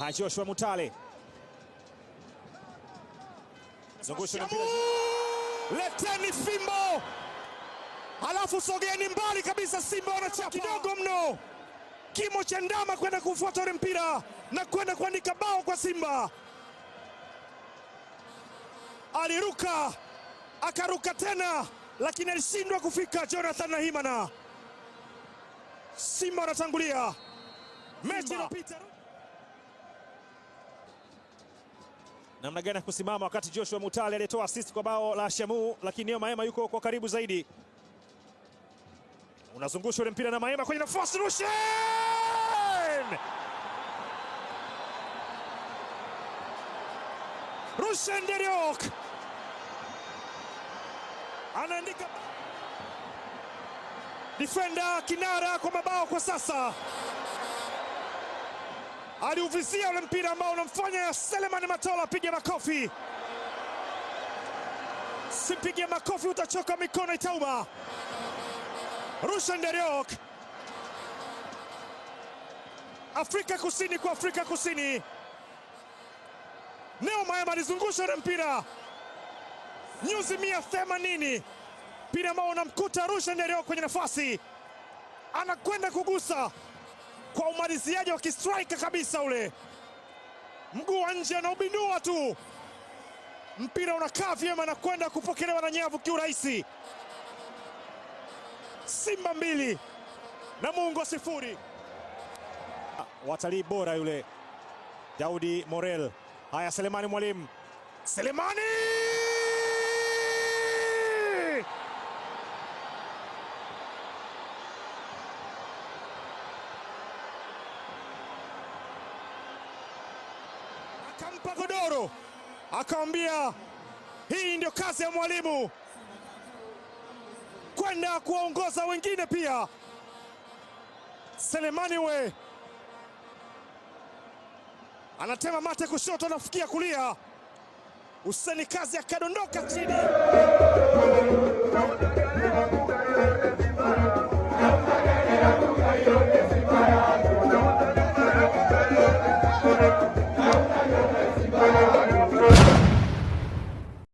Joshua Mutale. Zungusha mpira. Leteni fimbo. Halafu sogeni mbali kabisa, Simba wanachapa kidogo mno. Kimo cha ndama kwenda kufuata ule mpira na kwenda kuandika bao kwa Simba. Aliruka, akaruka tena, lakini alishindwa kufika Jonathan Nahimana. Simba wanatangulia. Mechi iliyopita namna gani kusimama wakati Joshua Mutale alitoa assist kwa bao la Shamu, lakini Neo Maema yuko kwa karibu zaidi. Unazungusha ule mpira na Maema kwenye nafasi. Rushen Deriok anaandika. Defender kinara kwa mabao kwa sasa. Aliuvizia ule mpira ambao unamfanya Selemani Matola apige makofi. Simpige makofi utachoka, mikono itauma. Rushen Deriok. Afrika Kusini kwa Afrika Kusini. Neo Maema alizungusha ule mpira nyuzi 180. Mpira ambao unamkuta Rushen Deriok kwenye nafasi. Anakwenda kugusa kwa umaliziaji wa kistrike kabisa ule. Mguu wa nje anaubindua tu. Mpira unakaa vyema na kwenda kupokelewa na nyavu kiurahisi. Simba 2 Namungo 0. Watalii bora yule Daudi Morel. Haya, Selemani Mwalimu. Selemani! Akampa godoro. Akamwambia hii ndio kazi ya mwalimu, kwenda kuwaongoza wengine pia. Selemani we anatema mate kushoto, anafikia kulia. Hussein Kazi akadondoka chini.